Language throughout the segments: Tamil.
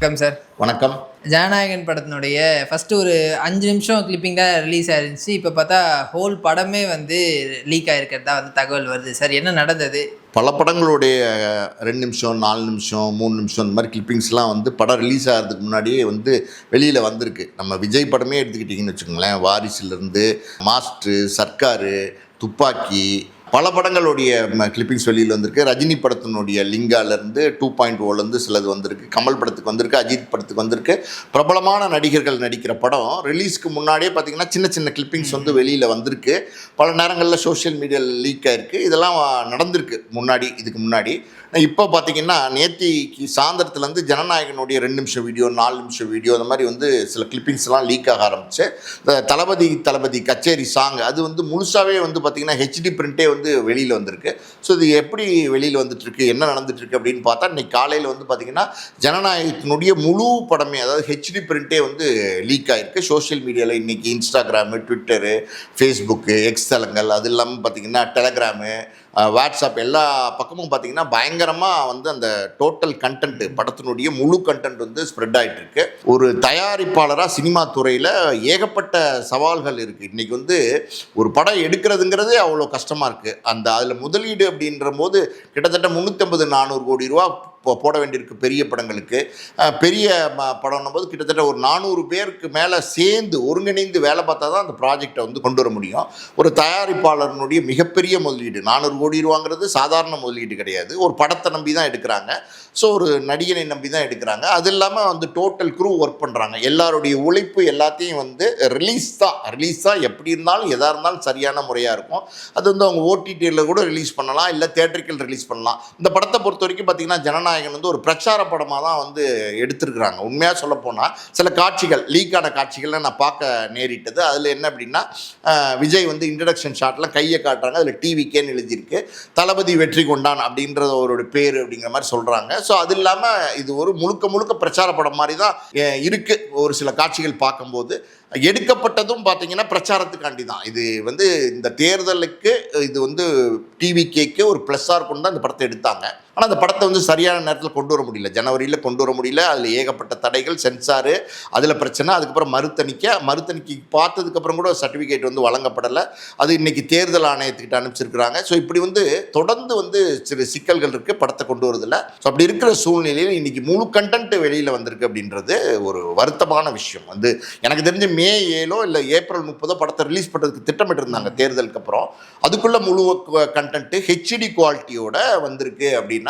வணக்கம் சார். வணக்கம். ஜனநாயகன் படத்தினுடைய ஃபஸ்ட்டு ஒரு 5 நிமிஷம் கிளிப்பிங் தான் ரிலீஸ் ஆயிருந்துச்சு. இப்போ பார்த்தா ஹோல் படமே லீக் ஆகிருக்கிறதா தகவல் வருது சார். என்ன நடந்தது? பல படங்களுடைய 2 நிமிஷம் 4 நிமிஷம் 3 நிமிஷம் இந்த மாதிரி கிளிப்பிங்ஸ்லாம் படம் ரிலீஸ் ஆகிறதுக்கு முன்னாடியே வெளியில் வந்திருக்கு. நம்ம விஜய் படமே எடுத்துக்கிட்டிங்கன்னு வச்சுக்கோங்களேன், வாரிசுலேருந்து மாஸ்டரு, சர்க்காரு, துப்பாக்கி, பல படங்களுடைய கிளிப்பிங்ஸ் வெளியில் வந்திருக்கு. ரஜினி படத்தினுடைய லிங்காலேருந்து 2.0லேருந்து சிலது வந்திருக்கு. கமல் படத்துக்கு வந்திருக்கு, அஜித் படத்துக்கு வந்திருக்கு. பிரபலமான நடிகர்கள் நடிக்கிற படம் ரிலீஸ்க்கு முன்னாடியே பார்த்திங்கன்னா சின்ன சின்ன கிளிப்பிங்ஸ் வெளியில் வந்திருக்கு. பல நேரங்களில் சோஷியல் மீடியாவில் லீக் ஆகிருக்கு. இதெல்லாம் நடந்திருக்கு இதுக்கு முன்னாடி. இப்போ பார்த்திங்கன்னா நேத்திக்கு சாயந்தரத்துலேருந்து ஜனநாயகனுடைய 2 நிமிஷம் வீடியோ, 4 நிமிஷம் வீடியோ அந்த மாதிரி சில கிளிப்பிங்ஸ்லாம் லீக் ஆக ஆரம்பிச்சு. இந்த தளபதி கச்சேரி சாங் அது முழுசாகவே பார்த்திங்கன்னா ஹெச்டி பிரிண்ட்டே வெளியில் வந்திருக்கு. ஸோ இது எப்படி வெளியில் வந்துட்டுருக்கு, என்ன நடந்துட்டுருக்கு அப்படின்னு பார்த்தா, இன்றைக்கி காலையில் பார்த்திங்கன்னா ஜனநாயகத்தினுடைய முழு படமே, அதாவது ஹெச்டி பிரிண்ட்டே லீக் ஆகிருக்கு. சோஷியல் மீடியாவில் இன்றைக்கி இன்ஸ்டாகிராமு, ட்விட்டரு, ஃபேஸ்புக்கு, எக்ஸ் தளங்கள், அது இல்லாமல் பார்த்திங்கன்னா டெலகிராமு, வாட்ஸ்அப், எல்லா பக்கமும் பார்த்திங்கன்னா பயங்கரமாக அந்த டோட்டல் கண்டென்ட், படத்தினுடைய முழு கண்டென்ட் ஸ்ப்ரெட் ஆகிட்டுருக்கு. ஒரு தயாரிப்பாளராக சினிமா துறையில் ஏகப்பட்ட சவால்கள் இருக்குது. இன்றைக்கி ஒரு படம் எடுக்கிறதுங்கிறதே அவ்வளோ கஷ்டமாக இருக்குது. அதில் முதலீடு அப்படின்ற போது கிட்டத்தட்ட 350-400 கோடி ரூபா போட வேண்டியிருக்கு பெரிய படங்களுக்கு. பெரிய படம்னும் போது கிட்டத்தட்ட ஒரு 400 பேருக்கு மேலே சேர்ந்து ஒருங்கிணைந்து வேலை பார்த்தா தான் அந்த ப்ராஜெக்டை கொண்டு வர முடியும். ஒரு தயாரிப்பாளர்னுடைய மிகப்பெரிய முதலீடு 400 கோடி ரூபாங்கிறது சாதாரண முதலீடு கிடையாது. ஒரு படத்தை நம்பி தான் எடுக்கிறாங்க. ஸோ ஒரு நடிகனை நம்பி தான் எடுக்கிறாங்க. அது இல்லாமல் டோட்டல் க்ரூ ஒர்க் பண்ணுறாங்க. எல்லாருடைய உழைப்பு எல்லாத்தையும் ரிலீஸ் தான் எப்படி இருந்தாலும் எதாக இருந்தாலும் சரியான முறையாக இருக்கும். அது அவங்க ஓடிடியில் கூட ரிலீஸ் பண்ணலாம், இல்லை தியேட்டரிக்கல் ரிலீஸ் பண்ணலாம். இந்த படத்தை பொறுத்த வரைக்கும் பார்த்திங்கன்னா ஜனநாயகன் ஒரு பிரச்சார படமாக தான் எடுத்திருக்கிறாங்க. உண்மையாக சொல்லப்போனால் சில காட்சிகள், லீக்கான காட்சிகள்லாம் நான் பார்க்க நேரிட்டது. அதில் என்ன அப்படின்னா, விஜய் இன்ட்ரடக்ஷன் ஷாட்டில் கையை காட்டுறாங்க, அதில் டிவிக்கேன்னு எழுதியிருக்கு. தளபதி வெற்றி கொண்டான் அப்படின்றது அவரோட பேர் அப்படிங்கிற மாதிரி சொல்கிறாங்க. ஸோ அது இல்லாமல் இது ஒரு முழுக்க பிரச்சார படம் மாதிரி தான் இருக்குது. ஒரு சில காட்சிகள் பார்க்கும்போது எடுக்கப்பட்டதும் பார்த்தீங்கன்னா பிரச்சாரத்துக்காண்டி தான். இது இந்த தேர்தலுக்கு இது டிவிகேக்கு ஒரு ப்ளஸ்ஸாக இருக்கும் தான் இந்த படத்தை எடுத்தாங்க. ஆனால் அந்த படத்தை சரியான நேரத்தில் கொண்டு வர முடியல. ஜனவரியில் கொண்டு வர முடியல. அதில் ஏகப்பட்ட தடைகள், சென்சாரு, அதில் பிரச்சனை. அதுக்கப்புறம் மறுதணிக்கை பார்த்ததுக்கப்புறம் கூட சர்டிஃபிகேட் வழங்கப்படலை. அது இன்றைக்கி தேர்தல் ஆணையத்துக்கிட்ட அனுப்பிச்சிருக்கிறாங்க. ஸோ இப்படி தொடர்ந்து சில சிக்கல்கள் இருக்குது படத்தை கொண்டு வரதில்லை. ஸோ அப்படி இருக்கிற சூழ்நிலையில் இன்றைக்கி முழு கண்டென்ட் வெளியில் வந்திருக்கு அப்படின்றது ஒரு வருத்தமான விஷயம். எனக்கு தெரிஞ்ச மே 7 இல்லை ஏப்ரல் 30 படத்தை ரிலீஸ் பண்ணுறதுக்கு திட்டமிட்டு இருந்தாங்க தேர்தலுக்கு அப்புறம். அதுக்குள்ளே முழு கண்டென்ட்டு ஹெச்டி குவாலிட்டியோட வந்திருக்கு அப்படின்னா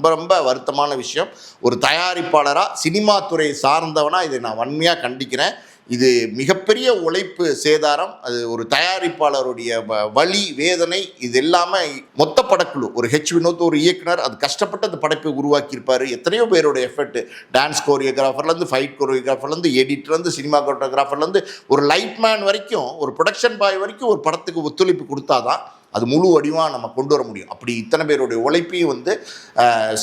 ரொம்ப வருத்தமான விஷயம். ஒரு தயாரிப்பாளராக, சினிமா துறையை சார்ந்தவனாக இதை நான் வன்மையாக கண்டிக்கிறேன். இது மிகப்பெரிய உழைப்பு சேதாரம். அது ஒரு தயாரிப்பாளருடைய வலி, வேதனை, இது இல்லாமல் மொத்த படக்குழு, ஒரு வினோத், ஒரு இயக்குனர், அது கஷ்டப்பட்டு அந்த படைப்பை உருவாக்கியிருப்பார். எத்தனையோ பேரோட எஃபர்ட், டான்ஸ் கோரியோகிராஃபர்லேருந்து, ஃபைட் கோரியோகிராஃபர்லேருந்து, எடிட்டர்லேருந்து, சினிமா கோரியோகிராஃபர்லேருந்து, ஒரு லைட்மேன் வரைக்கும், ஒரு ப்ரொடக்ஷன் பாய் வரைக்கும் ஒரு படத்துக்கு ஒத்துழைப்பு கொடுத்தாதான் அது முழு வடிவாக நம்ம கொண்டு வர முடியும். அப்படி இத்தனை பேருடைய உழைப்பையும்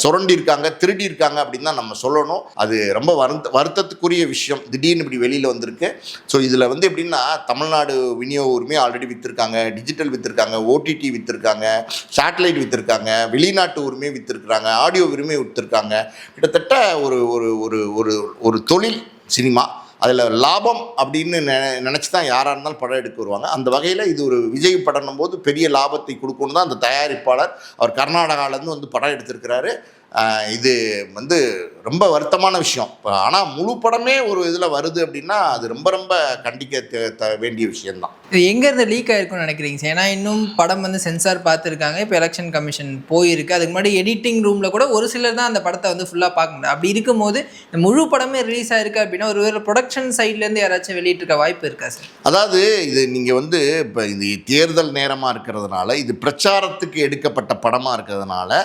சுரண்டியிருக்காங்க, திருடியிருக்காங்க அப்படின்னு தான் நம்ம சொல்லணும். அது ரொம்ப வருத்தத்துக்குரிய விஷயம். திடீர்னு இப்படி வெளியில் வந்திருக்கு. ஸோ இதில் எப்படின்னா, தமிழ்நாடு விநியோக உரிமை ஆல்ரெடி விற்றுருக்காங்க, டிஜிட்டல் விற்றுருக்காங்க, ஓடிடி விற்றுருக்காங்க, சேட்டலைட் விற்றுருக்காங்க, வெளிநாட்டு உரிமை விற்றுருக்காங்க, ஆடியோ உரிமை விற்றுருக்காங்க. கிட்டத்தட்ட ஒரு தொழில் சினிமா. அதில் லாபம் அப்படின்னு நினச்சி தான் யாராக இருந்தாலும் படம் எடுக்க வருவாங்க. அந்த வகையில் இது ஒரு விஜய் படம் போது பெரிய லாபத்தை கொடுக்கணும் தான் அந்த தயாரிப்பாளர், அவர் கர்நாடகாவிலேருந்து படம் எடுத்திருக்கிறாரு. இது ரொம்ப வருத்தமான விஷயம். ஆனால் முழு படமே ஒரு இதில் வருது அப்படின்னா அது ரொம்ப கண்டிக்க வேண்டிய விஷயம்தான். இது எங்கேருந்து லீக் ஆகிருக்குன்னு நினைக்கிறீங்க சார்? ஏன்னா இன்னும் படம் சென்சார் பார்த்துருக்காங்க, இப்போ எலெக்ஷன் கமிஷன் போயிருக்கு. அதுக்கு முன்னாடி எடிட்டிங் ரூமில் கூட ஒரு சிலர் தான் அந்த படத்தை ஃபுல்லாக பார்க்க முடியும். அப்படி இருக்கும்போது இந்த முழு படமே ரிலீஸ் ஆகிருக்கு அப்படின்னா ஒருவேளை ப்ரொடக்ஷன் சைட்லேருந்து யாராச்சும் வெளியிட்டிருக்க வாய்ப்பு இருக்கா சார்? அதாவது இது நீங்கள் இப்போ இது தேர்தல் நேரமாக இருக்கிறதுனால, இது பிரச்சாரத்துக்கு எடுக்கப்பட்ட படமாக இருக்கிறதுனால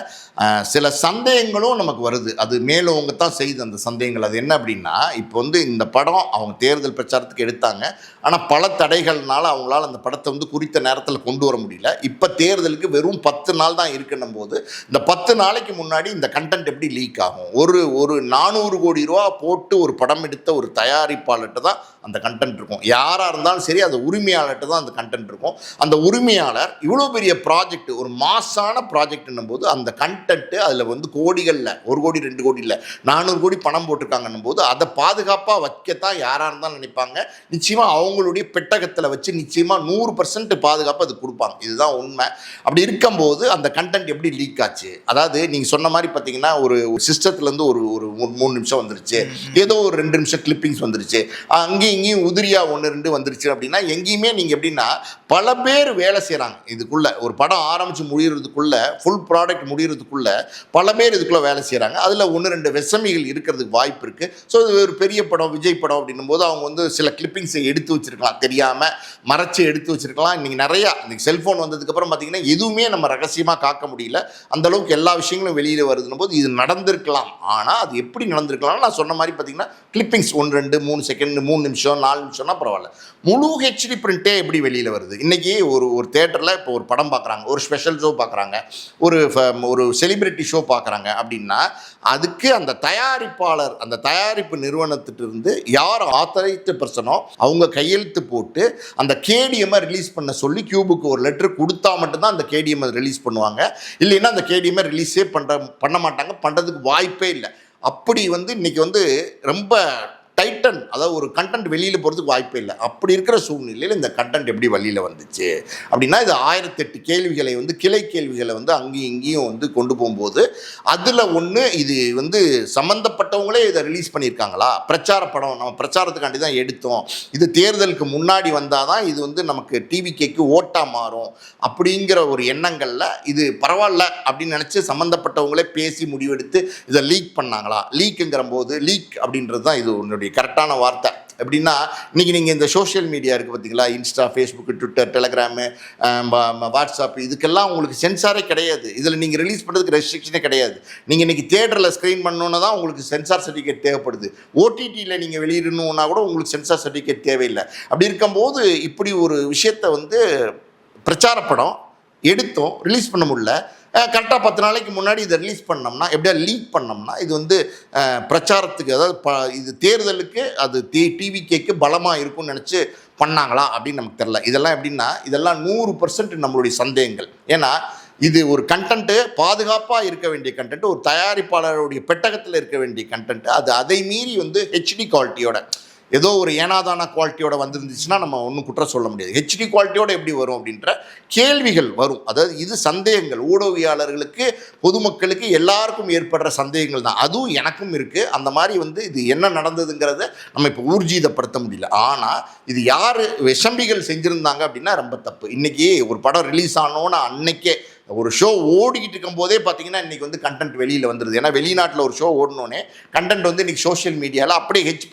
சில சந்தேகங்களும் நமக்கு வருது. அது மேலும் தான் செய்து அந்த சந்தேகங்கள். அது என்ன அப்படின்னா, இப்போ இந்த படம் அவங்க தேர்தல் பிரச்சாரத்துக்கு எடுத்தாங்க. ஆனால் பல தடைகள்னால அவங்களால அந்த படத்தை குறித்த நேரத்தில் கொண்டு வர முடியல. இப்போ தேர்தலுக்கு வெறும் 10 நாள் தான் இருக்குன்னும் போது இந்த 10 நாளைக்கு முன்னாடி இந்த கண்டென்ட் எப்படி லீக் ஆகும்? ஒரு 400 கோடி ரூபா போட்டு ஒரு படம் எடுத்த ஒரு தயாரிப்பாளர்கிட்ட தான் அந்த கண்டென்ட் இருக்கும். யாராக இருந்தாலும் சரி, அந்த உரிமையாளர்கிட்ட தான் அந்த கண்டென்ட் இருக்கும். அந்த உரிமையாளர் இவ்வளோ பெரிய ப்ராஜெக்ட், ஒரு மாசான ப்ராஜெக்ட்னும் போது அந்த கண்டென்ட்டு அதில் கோடிகளில் 1 கோடி 2 கோடி இல்லை 400 கோடி பணம் போட்டிருக்காங்கன்னும் போது அதை பாதுகாப்பாக வைக்கத்தான் யாராக இருந்தாலும் நினைப்பாங்க. நிச்சயமாக அவங்களுடைய பெட்டகத்தில் வச்சு நிச்சயமாக 100% பாதுகாப்பு அது கொடுப்பாங்க. இதுதான் உண்மை. அப்படி இருக்கும்போது அந்த கண்டென்ட் எப்படி லீக் ஆச்சு? அதாவது நீங்கள் சொன்ன மாதிரி பார்த்தீங்கன்னா ஒரு சிஸ்டத்துலேருந்து ஒரு 3 நிமிஷம் வந்துருச்சு, ஏதோ ஒரு 2 நிமிஷம் கிளிப்பிங்ஸ் வந்துருச்சு, அங்கேயும் இங்கேயும் உதிரியா 1-2 வந்துருச்சு அப்படின்னா எங்கேயுமே நீங்கள் எப்படின்னா பல பேர் வேலை செய்கிறாங்க. இதுக்குள்ள ஒரு படம் ஆரம்பித்து முடிகிறதுக்குள்ள ஃபுல் ப்ராடக்ட் முடிகிறதுக்குள்ள பல பேர் இதுக்குள்ளே வேலை செய்கிறாங்க. அதில் 1-2 வெசமிகள் இருக்கிறதுக்கு வாய்ப்பு இருக்குது. ஸோ இது ஒரு பெரிய படம், விஜய் படம் அப்படின்னும் போது அவங்க வந்து சில கிளிப்பிங்ஸை எடுத்து வச்சுருக்கலாம், தெரியாமல் மறைச்சி எடுத்து வச்சுருக்கலாம். இன்றைக்கி நிறையா இன்றைக்கி செல்ஃபோன் வந்ததுக்கப்புறம் பார்த்திங்கன்னா எதுவுமே நம்ம ரகசியமாக காக்க முடியல, அந்தளவுக்கு எல்லா விஷயங்களும் வெளியில் வருதுன்னும் போது இது நடந்திருக்கலாம். ஆனால் அது எப்படி நடந்திருக்கலாம்? நான் சொன்ன மாதிரி பார்த்திங்கன்னா கிளிப்பிங்ஸ் 1-2 3 செகண்ட் 3 நிமிஷம் 4 நிமிஷம்னா பரவாயில்ல. முழு ஹெச்டி பிரிண்ட்டே எப்படி வெளியில் வருது? இன்றைக்கி ஒரு தேட்டரில் இப்போ ஒரு படம் பார்க்குறாங்க, ஒரு ஸ்பெஷல் ஷோ பார்க்குறாங்க, ஒரு செலிப்ரிட்டி ஷோ பார்க்குறாங்க அப்படின்னா அதுக்கு அந்த தயாரிப்பாளர், அந்த தயாரிப்பு நிறுவனத்திட்டிருந்து யார் ஆத்தரைஸ்டு பர்சனோ அவங்க கையெழுத்து போட்டு அந்த கேடிஎம்மை ரிலீஸ் பண்ண சொல்லி கியூபுக்கு ஒரு லெட்டர் கொடுத்தா மட்டும்தான் அந்த கேடிஎம்மை ரிலீஸ் பண்ணுவாங்க. இல்லைன்னா அந்த கேடிஎம்மை ரிலீஸே பண்ண மாட்டாங்க, பண்ணுறதுக்கு வாய்ப்பே இல்லை. அப்படி வந்து இன்றைக்கி வந்து ரொம்ப டைட்டன், அதாவது ஒரு கண்டென்ட் வெளியில் போகிறதுக்கு வாய்ப்பே இல்லை. அப்படி இருக்கிற சூழ்நிலையில் இந்த கண்டென்ட் எப்படி வெளியில் வந்துச்சு அப்படின்னா இது 1008 கேள்விகளை வந்து கிளை கேள்விகளை வந்து அங்கேயும் இங்கேயும் வந்து கொண்டு போகும்போது அதில் ஒன்று இது வந்து சம்மந்தப்பட்டவங்களே இதை ரிலீஸ் பண்ணியிருக்காங்களா, பிரச்சார படம் நம்ம பிரச்சாரத்துக்காண்டி தான் எடுத்தோம், இது தேர்தலுக்கு முன்னாடி வந்தால் தான் இது வந்து நமக்கு டிவிகேக்கு ஓட்டாக மாறும் அப்படிங்கிற ஒரு எண்ணங்களில் இது பரவாயில்ல அப்படின்னு நினச்சி சம்மந்தப்பட்டவங்களே பேசி முடிவெடுத்து இதை லீக் பண்ணாங்களா? லீக்குங்கிற போது லீக் அப்படின்றது தான் இது உன்னுடைய கரெக்டான வார்த்தை. எப்படின்னா இன்றைக்கி நீங்கள் இந்த சோஷியல் மீடியா இருக்குது பார்த்தீங்களா, Insta, Facebook, Twitter, Telegram, WhatsApp, இதுக்கெல்லாம் உங்களுக்கு சென்சாரே கிடையாது. இதில் நீங்கள் ரிலீஸ் பண்ணுறதுக்கு ரெஸ்ட்ரிக்ஷனே கிடையாது. நீங்கள் இன்றைக்கி தேட்டரில் ஸ்க்ரீன் பண்ணணுன்னு தான் உங்களுக்கு சென்சார் சர்டிஃபிகேட் தேவைப்படுது. ஓடிடியில் நீங்கள் வெளியிடணுன்னா கூட உங்களுக்கு சென்சார் சர்டிஃபிகேட் தேவையில்லை. அப்படி இருக்கும்போது இப்படி ஒரு விஷயத்தை வந்து பிரச்சார படம் எடுத்தோம், ரிலீஸ் பண்ண முடியல, கரெக்டாக 10 நாளைக்கு முன்னாடி இதை ரிலீஸ் பண்ணோம்னா எப்படியா லீக் பண்ணோம்னா இது வந்து பிரச்சாரத்துக்கு, அதாவது இது தேர்தலுக்கு அது டிவிகேக்கு பலமாக இருக்கும்னு நினச்சி பண்ணாங்களா அப்படின்னு நமக்கு தெரில. இதெல்லாம் எப்படின்னா இதெல்லாம் 100% நம்மளுடைய சந்தேகங்கள். ஏன்னா இது ஒரு கண்டென்ட்டு, பாதுகாப்பாக இருக்க வேண்டிய கண்டென்ட், ஒரு தயாரிப்பாளருடைய பெட்டகத்தில் இருக்க வேண்டிய கண்டென்ட், அது அதை மீறி வந்து ஹெச்டி குவாலிட்டியோட ஏதோ ஒரு ஏனாதான குவாலிட்டியோட வந்துருந்துச்சுன்னா நம்ம ஒன்றும் குற்றம் சொல்ல முடியாது. ஹெச்டி குவாலிட்டியோட எப்படி வரும் அப்படின்ற கேள்விகள் வரும். அதாவது இது சந்தேகங்கள், ஊடகவியாளர்களுக்கு, பொதுமக்களுக்கு எல்லாருக்கும் ஏற்படுற சந்தேகங்கள் தான். அதுவும் எனக்கும் இருக்குது. அந்த மாதிரி வந்து இது என்ன நடந்ததுங்கிறத நம்ம இப்போ ஊர்ஜிதப்படுத்த முடியல. ஆனால் இது யார் விஷம்பிகள் செஞ்சுருந்தாங்க அப்படின்னா ரொம்ப தப்பு. இன்றைக்கி ஒரு படம் ரிலீஸ் ஆனோன்னு அன்னைக்கே ஒரு ஷோ ஓடிக்கிட்டு இருக்கும் போதே பார்த்தீங்கன்னா இன்றைக்கி வந்து கண்டென்ட் வெளியில் வந்துடுது. ஏன்னா வெளிநாட்டில் ஒரு ஷோ ஓடனோடனே கண்டென்ட் வந்து இன்றைக்கி சோஷியல் மீடியாவில் அப்படியே ஹெச்டி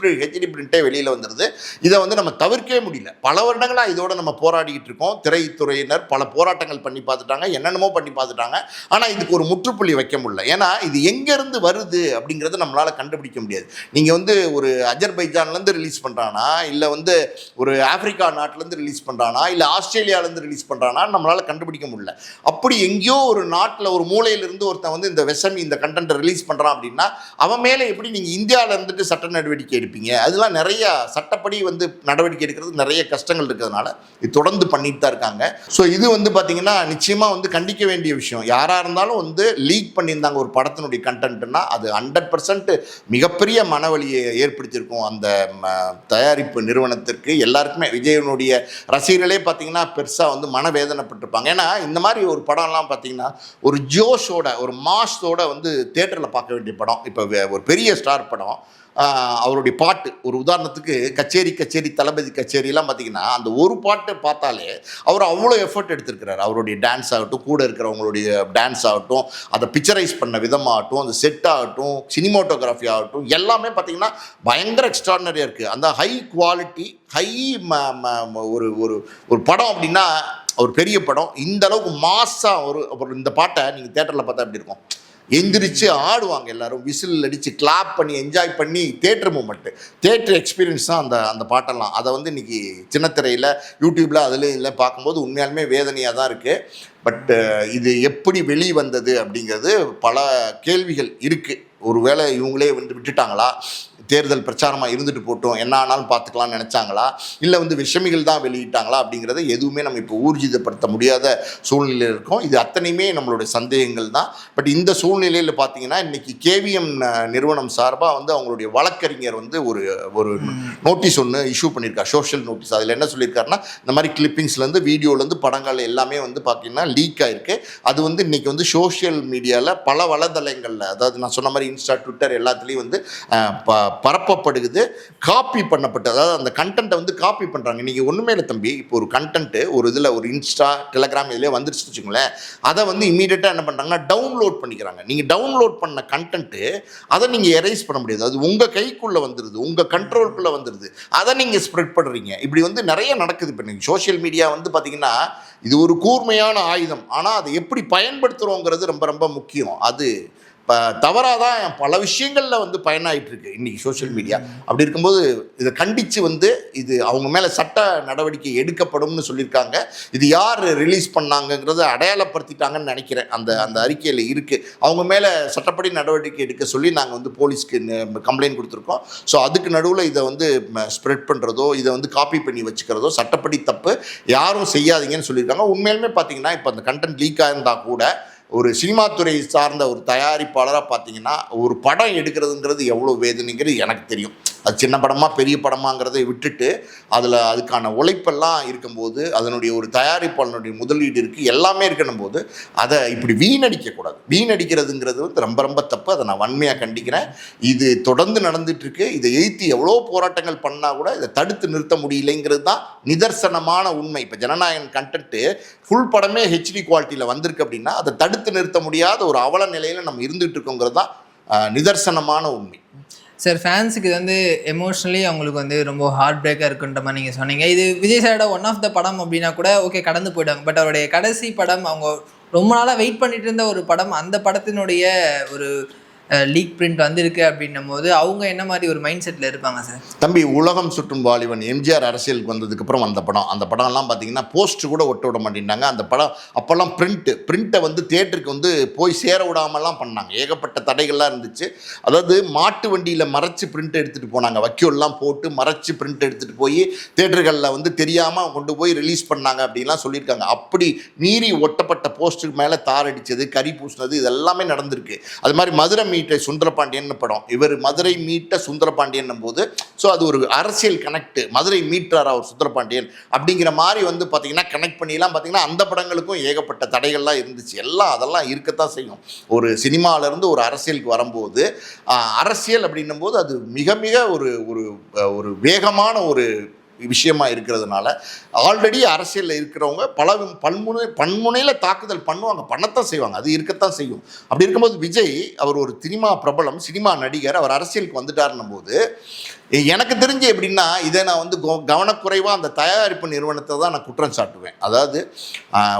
பிரிண்ட்டே வெளியில் வந்துடுது. இதை வந்து நம்ம தவிர்க்கவே முடியல. பல வருடங்களாக இதோடு நம்ம போராடிக்கிட்டு இருக்கோம். திரைத்துறையினர் பல போராட்டங்கள் பண்ணி பார்த்துட்டாங்க, என்னென்னமோ பண்ணி பார்த்துட்டாங்க. ஆனால் இதுக்கு ஒரு முற்றுப்புள்ளி வைக்க முடியல. ஏன்னா இது எங்கேருந்து வருது அப்படிங்கிறத நம்மளால் கண்டுபிடிக்க முடியாது. நீங்கள் வந்து ஒரு அஜர்பைஜான்லேருந்து ரிலீஸ் பண்ணுறானா, இல்லை வந்து ஒரு ஆப்பிரிக்கா நாட்டிலேருந்து ரிலீஸ் பண்ணுறானா, இல்லை ஆஸ்திரேலியாவிலேருந்து ரிலீஸ் பண்ணுறானா நம்மளால் கண்டுபிடிக்க முடியல. அப்படி எங்கேயோ ஒரு நாட்டில் ஒரு மூலையிலிருந்து ஒருத்தன் வந்து இந்த விஷமி இந்த கண்டென்ட்டை ரிலீஸ் பண்ணுறான் அப்படின்னா அவன் மேலே எப்படி நீங்கள் இந்தியாவில் இருந்துட்டு சட்ட நடவடிக்கை எடுப்பீங்க? அதெல்லாம் நிறைய சட்டப்படி வந்து நடவடிக்கை எடுக்கிறது நிறைய கஷ்டங்கள் இருக்கிறதுனால இது தொடர்ந்து பண்ணிட்டு தான் இருக்காங்க. ஸோ இது வந்து பார்த்தீங்கன்னா நிச்சயமாக வந்து கண்டிக்க வேண்டிய விஷயம். யாராக இருந்தாலும் வந்து லீக் பண்ணியிருந்தாங்க ஒரு படத்தினுடைய கண்டென்ட்னா அது 100% மிகப்பெரிய மனவலியை ஏற்படுத்தியிருக்கும் அந்த தயாரிப்பு நிறுவனத்திற்கு, எல்லாருக்குமே. விஜயனுடைய ரசிகர்களே பார்த்தீங்கன்னா பெருசாக வந்து மனவேதனைப்பட்டிருப்பாங்க. ஏன்னா இந்த மாதிரி ஒரு படம் பார்த்தீங்கன்னா ஒரு ஜோஷோட, ஒரு மாஸோட வந்து தியேட்டரில் பார்க்க வேண்டிய படம். இப்போ ஒரு பெரிய ஸ்டார் படம், அவருடைய பாட்டு, ஒரு உதாரணத்துக்கு கச்சேரி தளபதி கச்சேரியெல்லாம் பார்த்தீங்கன்னா அந்த ஒரு பாட்டை பார்த்தாலே அவர் அவ்வளோ எஃபர்ட் எடுத்திருக்கிறார். அவருடைய டான்ஸ் ஆகட்டும், கூட இருக்கிறவங்களுடைய டான்ஸ் ஆகட்டும், அதை பிக்சரைஸ் பண்ண விதமாகட்டும், அந்த செட் ஆகட்டும், சினிமோட்டோகிராஃபி ஆகட்டும், எல்லாமே பார்த்தீங்கன்னா பயங்கர எக்ஸ்ட்ராடினரியாக இருக்குது. அந்த ஹை குவாலிட்டி, ஹை ஒரு ஒரு படம் அப்படின்னா ஒரு பெரிய படம் இந்த அளவுக்கு மாஸாக அப்புறம் இந்த பாட்டை நீங்கள் தேட்டரில் பார்த்தா எப்படி இருக்கும்? எந்திரிச்சு ஆடுவாங்க எல்லாரும், விசில் அடித்து கிளாப் பண்ணி என்ஜாய் பண்ணி தேட்டர் மூமெண்ட்டு, தேட்டர் எக்ஸ்பீரியன்ஸ் தான் அந்த பாட்டெல்லாம். அதை வந்து இன்றைக்கி சின்னத்திரையில் யூடியூப்பில் அதில் இதில் பார்க்கும்போது உண்மையாலுமே வேதனையாக தான் இருக்குது. பட் இது எப்படி வெளி வந்தது அப்படிங்கிறது பல கேள்விகள் இருக்குது. ஒருவேளை இவங்களே வந்து விட்டுட்டாங்களா, தேர்தல் பிரச்சாரமாக இருந்துட்டு போட்டோம், என்ன ஆனாலும் பார்த்துக்கலாம்னு நினச்சாங்களா, இல்லை வந்து விஷமிகள் தான் வெளியிட்டாங்களா அப்படிங்கிறத எதுவுமே நம்ம இப்போ ஊர்ஜிதப்படுத்த முடியாத சூழ்நிலையில் இருக்கோம். இது அத்தனையுமே நம்மளுடைய சந்தேகங்கள் தான். பட் இந்த சூழ்நிலையில் பார்த்தீங்கன்னா இன்னைக்கு கேவிஎம் நிறுவனம் சார்பாக வந்து அவங்களுடைய வழக்கறிஞர் வந்து ஒரு நோட்டீஸ் ஒன்று இஷ்யூ பண்ணியிருக்கார், சோஷியல் நோட்டீஸ். அதில் என்ன சொல்லியிருக்காருன்னா, இந்த மாதிரி கிளிப்பிங்ஸ்லேருந்து வீடியோலேருந்து படங்கள் எல்லாமே வந்து பார்த்தீங்கன்னா லீக் ஆகிருக்கு. அது வந்து இன்றைக்கி வந்து சோஷியல் மீடியாவில் பல வலைதளங்களில், அதாவது நான் சொன்ன மாதிரி இன்ஸ்டா, ட்விட்டர் எல்லாத்துலேயும் வந்து பரப்பப்படுகிறது, காப்பி பண்ணப்பட்டு, அதாவது அந்த கண்டென்ட்டை வந்து காப்பி பண்ணுறாங்க. இன்றைக்கி ஒன்றுமே இல்லை தம்பி, இப்போ ஒரு கண்டென்ட்டு ஒரு இதில் ஒரு இன்ஸ்டா, டெலகிராம் இதிலே வந்துருச்சு வச்சுங்களேன், அதை வந்து இமீடியட்டாக என்ன பண்ணுறாங்கன்னா டவுன்லோட் பண்ணிக்கிறாங்க. நீங்கள் டவுன்லோட் பண்ண கண்டென்ட்டு அதை நீங்கள் எரேஸ் பண்ண முடியாது, அது உங்கள் கைக்குள்ளே வந்துடுது, உங்கள் கண்ட்ரோலுக்குள்ளே வந்துடுது, அதை நீங்கள் ஸ்ப்ரெட் பண்ணுறீங்க. இப்படி வந்து நிறைய நடக்குது. இப்போ நீங்கள் சோஷியல் மீடியா வந்து பார்த்திங்கன்னா இது ஒரு கூர்மையான ஆயுதம், ஆனால் அதை எப்படி பயன்படுத்துகிறோங்கிறது ரொம்ப ரொம்ப முக்கியம். அது இப்போ தவறாக தான் பல விஷயங்களில் வந்து பயனாயிட்டிருக்கு இன்றைக்கி சோஷியல் மீடியா. அப்படி இருக்கும்போது இதை கண்டித்து வந்து இது அவங்க மேலே சட்ட நடவடிக்கை எடுக்கப்படும்னு சொல்லியிருக்காங்க. இது யார் ரிலீஸ் பண்ணாங்கங்கிறத அடையாளப்படுத்திட்டாங்கன்னு நினைக்கிறேன். அந்த அறிக்கையில் இருக்குது. அவங்க மேலே சட்டப்படி நடவடிக்கை எடுக்க சொல்லி நாங்கள் வந்து போலீஸ்க்கு கம்ப்ளைண்ட் கொடுத்துருக்கோம். ஸோ அதுக்கு நடுவில் இதை வந்து ஸ்ப்ரெட் பண்ணுறதோ, இதை வந்து காப்பி பண்ணி வச்சுக்கிறதோ சட்டப்படி தப்பு, யாரும் செய்யாதீங்கன்னு சொல்லியிருக்காங்க. உண்மையிலுமே பார்த்தீங்கன்னா இப்போ அந்த கண்டென்ட் லீக் ஆகிருந்தால் கூட ஒரு சினிமா துறை சார்ந்த ஒரு தயாரிப்பாளராக பார்த்தீங்கன்னா ஒரு படம் எடுக்கிறதுங்கிறது எவ்வளோ வேதனைங்கிறது எனக்கு தெரியும். அது சின்ன படமாக பெரிய படமாங்கிறதை விட்டுட்டு அதுக்கான உழைப்பெல்லாம் இருக்கும்போது, அதனுடைய ஒரு தயாரிப்பாளனுடைய முதலீடு இருக்குது, எல்லாமே இருக்கணும் போது அதை இப்படி வீணடிக்கக்கூடாது. வீணடிக்கிறதுங்கிறது வந்து ரொம்ப ரொம்ப தப்பு. அதை நான் வன்மையாக கண்டிக்கிறேன். இது தொடர்ந்து நடந்துகிட்ருக்கு. இதை எதிர்த்து எவ்வளோ போராட்டங்கள் பண்ணால் கூட இதை தடுத்து நிறுத்த முடியலைங்கிறது தான் நிதர்சனமான உண்மை. இப்போ ஜனநாயகன் கண்டென்ட்டு ஃபுல் படமே ஹெச்டி குவாலிட்டியில் வந்திருக்கு அப்படின்னா அதை தடுத்து நிறுத்த முடியாத ஒரு அவல நிலையில் நம்ம இருந்துகிட்டு இருக்கோங்கிறது தான் நிதர்சனமான உண்மை. சார், ஃபேன்ஸுக்கு இது வந்து எமோஷ்னலி அவங்களுக்கு வந்து ரொம்ப ஹார்ட் பிரேக்காக இருக்குன்ற மாதிரி நீங்கள் சொன்னீங்க. இது விஜய் சாரோட ஒன் ஆஃப் த படம் அப்படின்னா கூட ஓகே, கடந்து போயிடுவாங்க. பட் அவருடைய கடைசி படம், அவங்க ரொம்ப நாளாக வெயிட் பண்ணிட்டு இருந்த ஒரு படம், அந்த படத்தினுடைய ஒரு லீக் பிரிண்ட் வந்திருக்கு அப்படின்னும் போது அவங்க என்ன மாதிரி ஒரு மைண்ட் செட்டில் இருப்பாங்க சார்? தம்பி, உலகம் சுற்றும் வாலிபன் எம்ஜிஆர் அரசியலுக்கு வந்ததுக்கப்புறம் அந்த படம்லாம் பார்த்தீங்கன்னா போஸ்ட் கூட ஒட்ட விட மாட்டேன்னாங்க. அந்த படம் அப்போல்லாம் பிரிண்ட்டை வந்து தேட்டருக்கு வந்து போய் சேர விடாமலாம் பண்ணாங்க. ஏகப்பட்ட தடைகள்லாம் இருந்துச்சு. அதாவது மாட்டு வண்டியில் மறைச்சி பிரிண்ட் எடுத்துகிட்டு போனாங்க, வக்கியோல்லாம் போட்டு மறைச்சி பிரிண்ட் எடுத்துகிட்டு போய் தேட்டர்களில் வந்து தெரியாமல் கொண்டு போய் ரிலீஸ் பண்ணாங்க அப்படின்லாம் சொல்லியிருக்காங்க. அப்படி மீறி ஒட்டப்பட்ட போஸ்ட்டுக்கு மேலே தார் அடித்தது, கறி பூசினது, இதெல்லாமே நடந்திருக்கு. அது மாதிரி மதுரை மீட்ட சுந்தரபாண்டியன் படம், இவர் மதுரை மீட்ட சுந்தரபாண்டியன் போது, ஸோ அது ஒரு அரசியல் கனெக்ட், மதுரை மீட்டார் அவர் சுந்தரபாண்டியன் அப்படிங்கிற மாதிரி வந்து பார்த்தீங்கன்னா கனெக்ட் பண்ணிலாம் பார்த்தீங்கன்னா அந்த படங்களுக்கும் ஏகப்பட்ட தடைகள்லாம் இருந்துச்சு. அதெல்லாம் இருக்கத்தான் செய்யும். ஒரு சினிமாவிலேருந்து ஒரு அரசியலுக்கு வரும்போது, அரசியல் அப்படின்னும் போது அது மிக மிக ஒரு வேகமான ஒரு விஷயமா இருக்கிறதுனால ஆல்ரெடி அரசியலில் இருக்கிறவங்க பன்முனையில் தாக்குதல் பண்ணத்தான் செய்வாங்க. அது இருக்கத்தான் செய்யும். அப்படி இருக்கும்போது விஜய் அவர் ஒரு சினிமா பிரபலம், சினிமா நடிகர், அவர் அரசியலுக்கு வந்துட்டாருன்னும் போது எனக்கு தெரிஞ்சு எப்படின்னா, இதை நான் வந்து கவனக்குறைவாக அந்த தயாரிப்பு நிறுவனத்தை தான் நான் குற்றம் சாட்டுவேன். அதாவது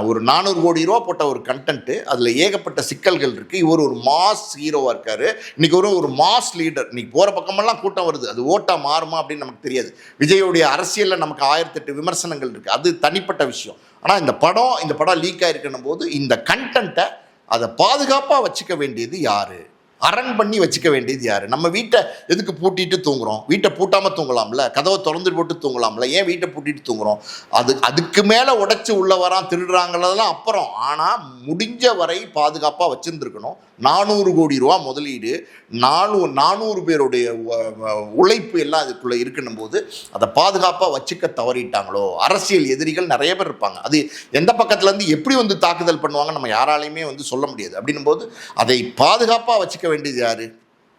ஒரு 400 கோடி ரூபா போட்ட ஒரு கண்டென்ட்டு, அதில் ஏகப்பட்ட சிக்கல்கள் இருக்குது. இவர் ஒரு மாஸ் ஹீரோவாக இருக்கார், இன்றைக்கி ஒரு மாஸ் லீடர். இன்றைக்கி போகிற பக்கமெல்லாம் கூட்டம் வருது, அது ஓட்டாக மாறுமா அப்படின்னு நமக்கு தெரியாது. விஜயோடைய அரசியலில் நமக்கு 1008 விமர்சனங்கள் இருக்குது, அது தனிப்பட்ட விஷயம். ஆனால் இந்த படம் லீக் ஆகிருக்கணும் போது இந்த கண்டென்ட்டை அதை பாதுகாப்பாக வச்சுக்க வேண்டியது யார்? அரண் பண்ணி வச்சுக்க வேண்டியது யார்? நம்ம வீட்டை எதுக்கு பூட்டிட்டு தூங்குறோம்? வீட்டை பூட்டாமல் தூங்கலாம்ல, கதவை திறந்து போட்டு தூங்கலாம்ல, ஏன் வீட்டை பூட்டிட்டு தூங்குறோம்? அதுக்கு மேலே உடைச்சி உள்ள வரான் திருடுறாங்களெல்லாம் அப்புறம். ஆனால் முடிஞ்ச வரை பாதுகாப்பாக வச்சுருந்துருக்கணும். 400 கோடி ரூபா முதலீடு, 400 பேருடைய உழைப்பு எல்லாம் அதுக்குள்ளே இருக்கணும் போது அதை பாதுகாப்பாக வச்சுக்க தவறிட்டாங்களோ? அரசியல் எதிரிகள் நிறைய பேர் இருப்பாங்க. அது எந்த பக்கத்துலேருந்து எப்படி வந்து தாக்குதல் பண்ணுவாங்க நம்ம யாராலையுமே வந்து சொல்ல முடியாது. அப்படின்னும் போது அதை பாதுகாப்பாக வச்சுக்க வேண்டியது யார்?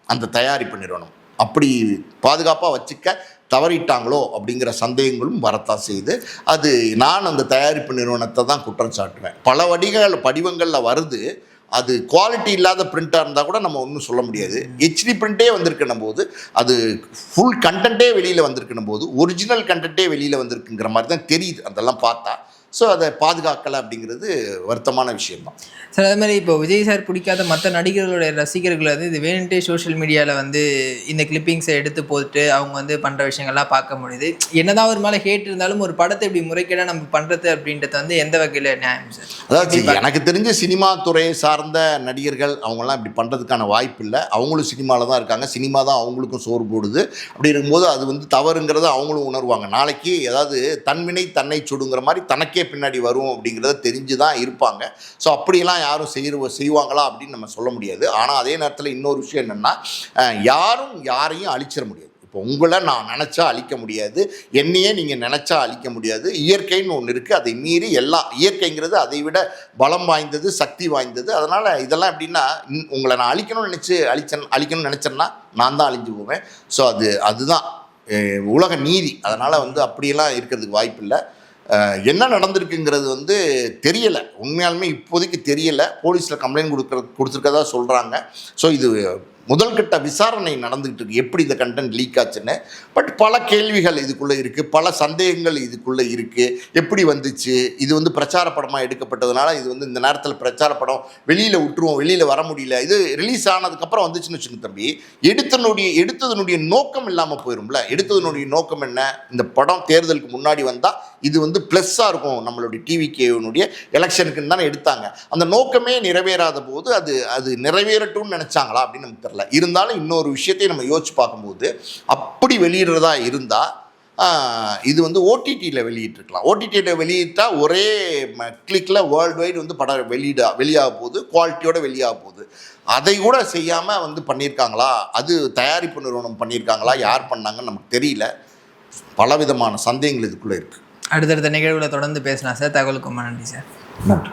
அந்த தயாரிப்பு நிறுவனம். அப்படி பாதுகாப்பாக வச்சுக்க தவறிட்டாங்களோ அப்படிங்கிற சந்தேகங்களும் வரத்தான் செய்யுது. அது நான் அந்த தயாரிப்பு நிறுவனத்தை தான் குற்றம் சாட்டுவேன். பல படிவங்களில் வருது. அது குவாலிட்டி இல்லாத பிரிண்ட்டாக இருந்தால் கூட நம்ம ஒன்றும் சொல்ல முடியாது. ஹெச்டி பிரிண்ட்டே வந்திருக்கணும் போது, அது ஃபுல் கண்டென்ட்டே வெளியில் வந்திருக்கணும் போது, ஒரிஜினல் கண்டென்ட்டே வெளியில் வந்திருக்குங்கிற மாதிரி தான் தெரியுது அதெல்லாம் பார்த்தா. ஸோ அதை பாதுகாக்கலை அப்படிங்கிறது வருத்தமான விஷயம்தான். சார் அதே மாதிரி இப்போ விஜய் சார் பிடிக்காத மற்ற நடிகர்களுடைய ரசிகர்கள் வந்து இது வேணுன்ட்டே சோஷியல் மீடியாவில் வந்து இந்த கிளிப்பிங்ஸை எடுத்து போட்டு அவங்க வந்து பண்ணுற விஷயங்கள்லாம் பார்க்க முடியுது. என்னதான் ஒரு மேலே ஹேட் இருந்தாலும் ஒரு படத்தை இப்படி முறைகேடாக நம்ம பண்ணுறது அப்படின்றது வந்து எந்த வகையில் நியாயம் சார்? அதாவது எனக்கு தெரிஞ்ச சினிமா துறையை சார்ந்த நடிகர்கள் அவங்கெல்லாம் இப்படி பண்ணுறதுக்கான வாய்ப்பு இல்லை. அவங்களும் சினிமாவில் தான் இருக்காங்க, சினிமா தான் அவங்களுக்கும் சோறு போடுது. அப்படி இருக்கும்போது அது வந்து தவறுங்கிறத அவங்களும் உணர்வாங்க. நாளைக்கு ஏதாவது தன்வினை தன்னை சுடுங்கிற மாதிரி தனக்கே பின்னாடி வரும் அப்படிங்கிறத தெரிஞ்சு தான் இருப்பாங்க. ஸோ அப்படியெல்லாம் யாரும் செய்வாங்களா அப்படின்னு நம்ம சொல்ல முடியாது. ஆனால் அதே நேரத்தில் இன்னொரு விஷயம் என்னென்னா, யாரும் யாரையும் அழிச்சிட முடியாது. இப்போ உங்களை நான் நினச்சா அழிக்க முடியாது, என்னையே நீங்கள் நினச்சா அழிக்க முடியாது. இயற்கைன்னு ஒன்று இருக்குது, அதை மீறி எல்லாம் இயற்கைங்கிறது அதை விட பலம் வாய்ந்தது, சக்தி வாய்ந்தது. அதனால் இதெல்லாம் எப்படின்னா, உங்களை நான் அழிக்கணும்னு நினச்சேன்னா நான் தான் அழிஞ்சு போவேன். ஸோ அதுதான் உலக நீதி. அதனால் வந்து அப்படியெல்லாம் இருக்கிறதுக்கு வாய்ப்பு இல்லை. என்ன நடந்திருக்குங்கிறது வந்து தெரியலை, உண்மையாலுமே இப்போதைக்கு தெரியலை. போலீஸில் கம்ப்ளைண்ட் கொடுத்துருக்கதா சொல்கிறாங்க. ஸோ இது முதல் கட்ட விசாரணை நடந்துகிட்டு இருக்கு, எப்படி இந்த கண்டென்ட் லீக் ஆச்சுன்னு. பட் பல கேள்விகள் இதுக்குள்ளே இருக்குது, பல சந்தேகங்கள் இதுக்குள்ளே இருக்குது. எப்படி வந்துச்சு, இது வந்து பிரச்சார படமாக எடுக்கப்பட்டதுனால இது வந்து இந்த நேரத்தில் பிரச்சார படம் வெளியில் விட்டுருவோம், வெளியில் வர முடியல, இது ரிலீஸ் ஆனதுக்கப்புறம் வந்துச்சுன்னு வச்சுங்க தம்பி, எடுத்ததனுடைய நோக்கம் இல்லாமல் போயிடும்ல. எடுத்ததனுடைய நோக்கம் என்ன, இந்த படம் தேர்தலுக்கு முன்னாடி வந்தால் இது வந்து ப்ளஸ்ஸாக இருக்கும் நம்மளுடைய டிவிகேனுடைய எலெக்ஷனுக்குன்னு தானே எடுத்தாங்க. அந்த நோக்கமே நிறைவேறாத போது அது நிறைவேறட்டும்னு நினச்சாங்களா அப்படின்னு நமக்கு தெரியல. இருந்தாலும் இன்னொரு விஷயத்தையும் நம்ம யோசிச்சு பார்க்கும்போது, அப்படி வெளியிடுறதா இருந்தால் இது வந்து ஓடிடியில் வெளியிட்டிருக்கலாம். ஓடிடியில் வெளியிட்டால் ஒரே கிளிக்கில் வேர்ல்டு வைடு வந்து படம் வெளியாக போகுது, குவாலிட்டியோட வெளியாக போகுது. அதை கூட செய்யாமல் வந்து பண்ணியிருக்காங்களா, அது தயாரிப்பு நிறுவனம் பண்ணியிருக்காங்களா, யார் பண்ணாங்கன்னு நமக்கு தெரியல. பலவிதமான சந்தேகங்கள் இதுக்குள்ளே இருக்குது. அடுத்தடுத்த நிகழ்வுகளை தொடர்ந்து பேசலாம் சார். தகவலுக்கு ரொம்ப நன்றி சார். நன்றி.